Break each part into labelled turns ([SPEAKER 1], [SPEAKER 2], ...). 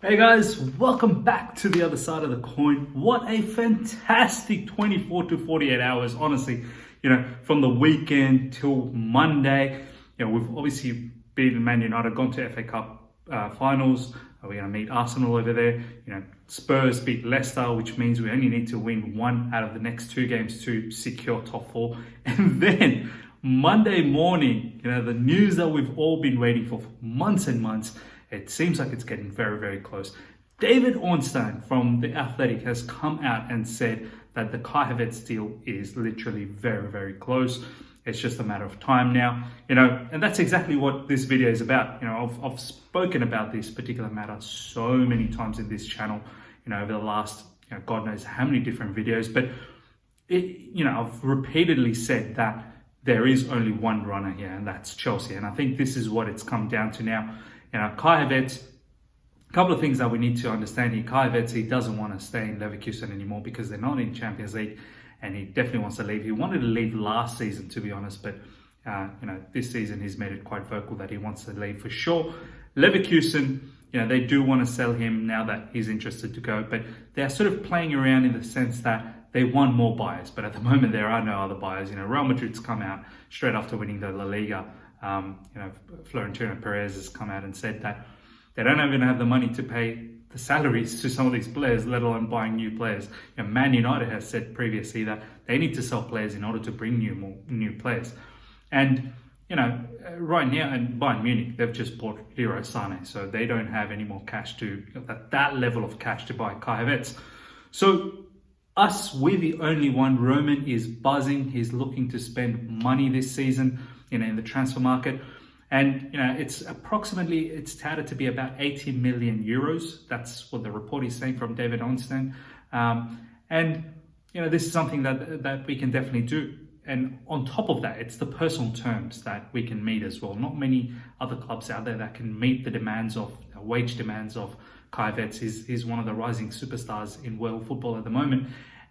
[SPEAKER 1] Hey guys, welcome back to the other side of the coin. What a fantastic 24 to 48 hours, honestly. From the weekend till Monday, we've obviously beaten Man United, gone to FA Cup finals. We're going to meet Arsenal over there. Spurs beat Leicester, which means we only need to win one out of the next two games to secure top four. And then Monday morning, the news that we've all been waiting for months and months. It seems like it's getting very, very close. David Ornstein from The Athletic has come out and said that the Kai Havertz deal is literally very, very close. It's just a matter of time now, and that's exactly what this video is about. I've spoken about this particular matter so many times in this channel, over the last, God knows how many different videos, but I've repeatedly said that there is only one runner here, and that's Chelsea. And I think this is what it's come down to now. Kai Havertz, a couple of things that we need to understand here. Kai Havertz, he doesn't want to stay in Leverkusen anymore because they're not in Champions League, and he definitely wants to leave. He wanted to leave last season, to be honest, but this season he's made it quite vocal that he wants to leave for sure. Leverkusen, they do want to sell him now that he's interested to go, but they're sort of playing around in the sense that they want more buyers, but at the moment there are no other buyers. Real Madrid's come out straight after winning the La Liga. Florentino Perez has come out and said that they don't even have the money to pay the salaries to some of these players, let alone buying new players. Man United has said previously that they need to sell players in order to bring new players. And, right now, and Bayern Munich, they've just bought Leroy Sané, so they don't have any more cash that level of cash to buy Kai Havertz. So we're the only one. Roman is buzzing. He's looking to spend money this season, in the transfer market. And, it's touted to be about 80 million euros. That's what the report is saying from David Ornstein. This is something that we can definitely do. And on top of that, it's the personal terms that we can meet as well. Not many other clubs out there that can meet the wage demands of Kai Havertz. He's one of the rising superstars in world football at the moment.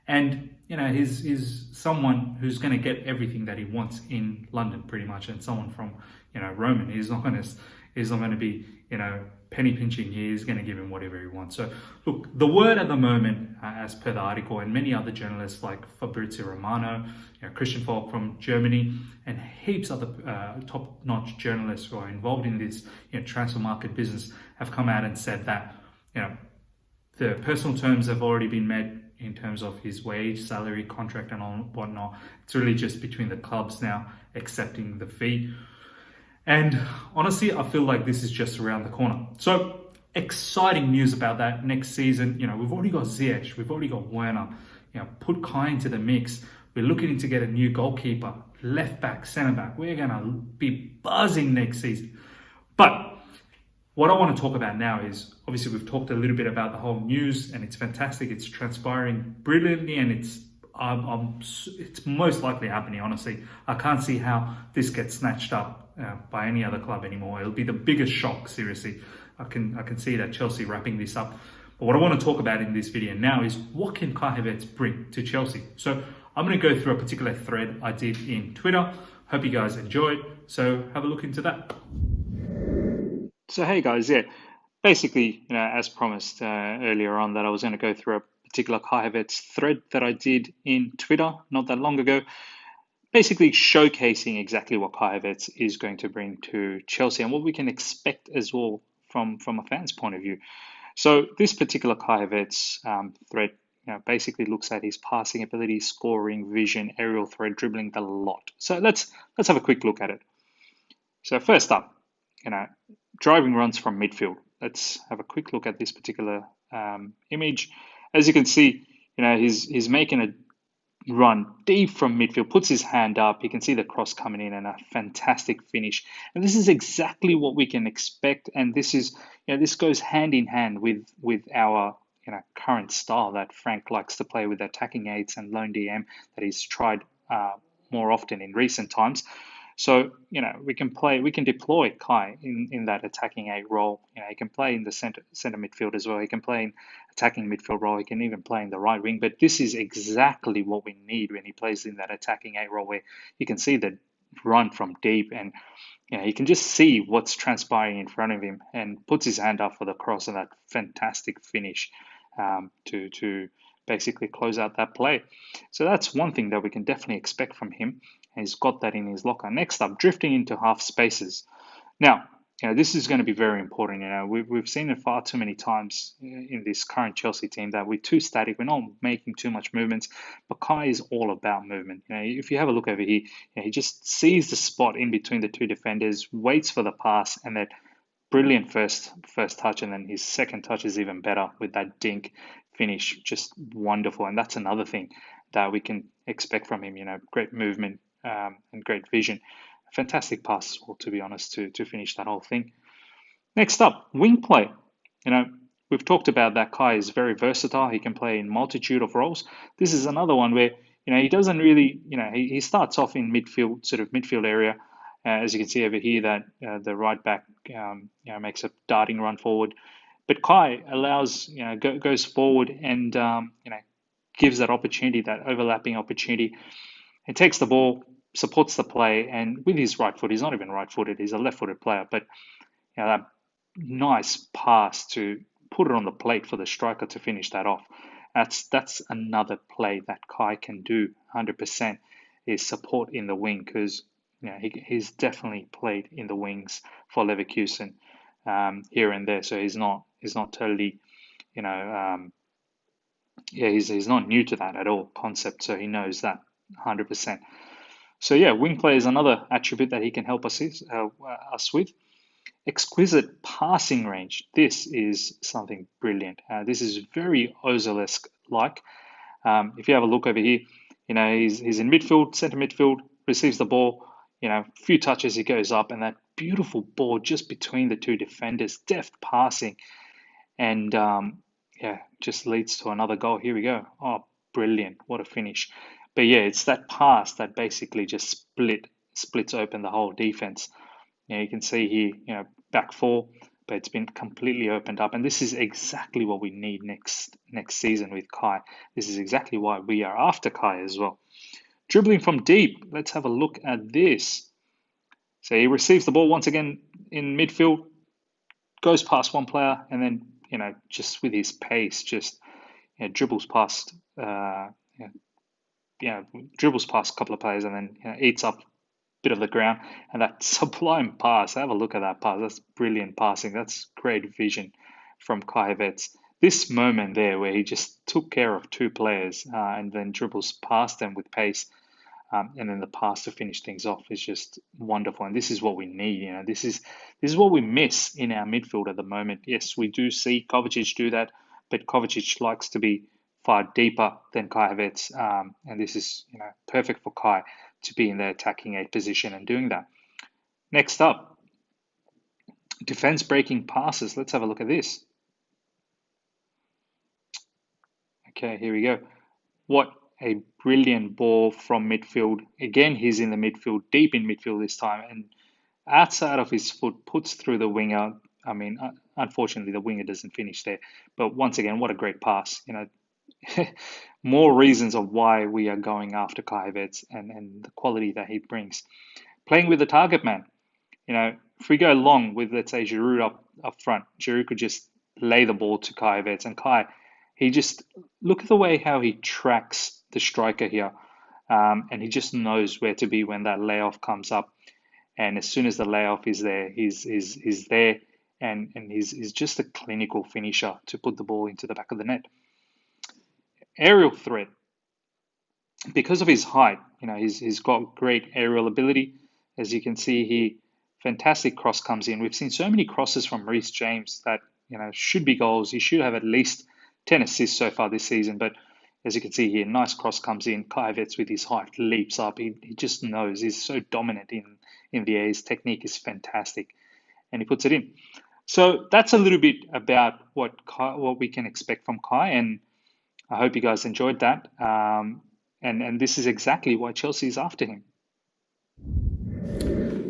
[SPEAKER 1] And, he's someone who's going to get everything that he wants in London, pretty much. And someone from, Roman, he's not going to be, penny pinching here. He's going to give him whatever he wants. So, look, the word at the moment, as per the article, and many other journalists like Fabrizio Romano, Christian Falk from Germany, and heaps other top-notch journalists who are involved in this, transfer market business, have come out and said that, the personal terms have already been met in terms of his wage, salary, contract, and all whatnot. It's really just between the clubs now accepting the fee. And honestly, I feel like this is just around the corner. So exciting news about that next season. We've already got Ziyech, we've already got Werner. Put Kai into the mix. We're looking to get a new goalkeeper, left back, centre back. We're going to be buzzing next season. But what I want to talk about now is, obviously we've talked a little bit about the whole news, and it's fantastic. It's transpiring brilliantly, and it's most likely happening, honestly. I can't see how this gets snatched up by any other club anymore. It'll be the biggest shock, seriously. I can see that Chelsea wrapping this up. But what I want to talk about in this video now is, what can Kai Havertz bring to Chelsea? So I'm going to go through a particular thread I did in Twitter. Hope you guys enjoyed. So have a look into that. So hey guys, basically, as promised earlier on, that I was going to go through a particular Kai Havertz thread that I did in Twitter not that long ago, basically showcasing exactly what Kai Havertz is going to bring to Chelsea and what we can expect as well from a fan's point of view. So this particular Kai Havertz thread basically looks at his passing ability, scoring, vision, aerial threat, dribbling, the lot. So let's have a quick look at it. So first up, driving runs from midfield. Let's have a quick look at this particular image. As you can see, he's making a run deep from midfield, puts his hand up. You can see the cross coming in and a fantastic finish. And this is exactly what we can expect. And this is, this goes hand in hand with our current style that Frank likes to play with attacking eights and lone DM that he's tried more often in recent times. So, we can deploy Kai in that attacking eight role. He can play in the center midfield as well. He can play in attacking midfield role. He can even play in the right wing. But this is exactly what we need when he plays in that attacking eight role, where you can see the run from deep, and he can just see what's transpiring in front of him and puts his hand up for the cross and that fantastic finish to basically close out that play. So that's one thing that we can definitely expect from him. He's got that in his locker. Next up, drifting into half spaces. Now, this is going to be very important. We've seen it far too many times in this current Chelsea team that we're too static. We're not making too much movements. But Kai is all about movement. If you have a look over here, he just sees the spot in between the two defenders, waits for the pass, and that brilliant first touch, and then his second touch is even better with that dink finish. Just wonderful. And that's another thing that we can expect from him. Great movement and great vision. Fantastic pass as well, to be honest, to finish that whole thing. Next up, wing play. We've talked about that Kai is very versatile. He can play in multitude of roles. This is another one where, he doesn't really, he starts off in midfield, sort of midfield area. As you can see over here, that the right back, makes a darting run forward. But Kai allows, goes forward and, gives that opportunity, that overlapping opportunity. He takes the ball, supports the play, and with his right foot, he's not even right-footed, he's a left-footed player, but that nice pass to put it on the plate for the striker to finish that off. That's another play that Kai can do 100%, is support in the wing, because he's definitely played in the wings for Leverkusen here and there, so he's not totally, he's not new to that at all concept, so he knows that 100%. So wing play is another attribute that he can help us with. Exquisite passing range. This is something brilliant. This is very Ozil-esque like. If you have a look over here, he's in midfield, centre midfield, receives the ball, few touches, he goes up, and that beautiful ball just between the two defenders, deft passing, and just leads to another goal. Here we go. Oh, brilliant. What a finish. But it's that pass that basically just splits open the whole defense. You can see here, back four, but it's been completely opened up. And this is exactly what we need next season with Kai. This is exactly why we are after Kai as well. Dribbling from deep. Let's have a look at this. So he receives the ball once again in midfield, goes past one player, and then, just with his pace, just dribbles past dribbles past a couple of players and then eats up a bit of the ground. And that sublime pass, have a look at that pass. That's brilliant passing. That's great vision from Kai Havertz. This moment there where he just took care of two players and then dribbles past them with pace, and then the pass to finish things off is just wonderful. And this is what we need. This is what we miss in our midfield at the moment. Yes, we do see Kovacic do that, but Kovacic likes to be far deeper than Kai Havertz, and this is perfect for Kai to be in the attacking 8 position and doing that. Next up, defense breaking passes. Let's have a look at this. Okay, here we go. What a brilliant ball from midfield. Again, he's in the midfield, deep in midfield this time, and outside of his foot, puts through the winger. I mean, unfortunately, the winger doesn't finish there. But once again, what a great pass. More reasons of why we are going after Kai Havertz and the quality that he brings. Playing with the target man. If we go long with, let's say, Giroud up front, Giroud could just lay the ball to Kai Havertz, and Kai, he just, look at the way how he tracks the striker here, and he just knows where to be when that layoff comes up. And as soon as the layoff is there, he's there, and he's just a clinical finisher to put the ball into the back of the net. Aerial threat. Because of his height, he's got great aerial ability. As you can see here, fantastic cross comes in. We've seen so many crosses from Reece James that should be goals. He should have at least 10 assists so far this season. But as you can see here, nice cross comes in. Kai Havertz with his height leaps up. He just knows. He's so dominant in the air. His technique is fantastic, and he puts it in. So that's a little bit about what we can expect from Kai, and I hope you guys enjoyed that. And this is exactly why Chelsea is after him.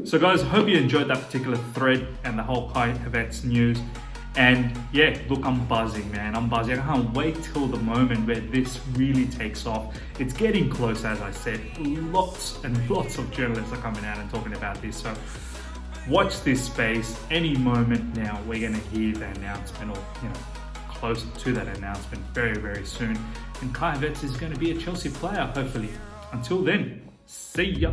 [SPEAKER 1] So guys, I hope you enjoyed that particular thread and the whole Kai Havertz news. And yeah, look, I'm buzzing, man. I'm buzzing. I can't wait till the moment where this really takes off. It's getting close, as I said. Lots and lots of journalists are coming out and talking about this. So watch this space. Any moment now, we're going to hear the announcement, or close to that announcement very, very soon. And Kai Havertz is going to be a Chelsea player, hopefully. Until then, see ya.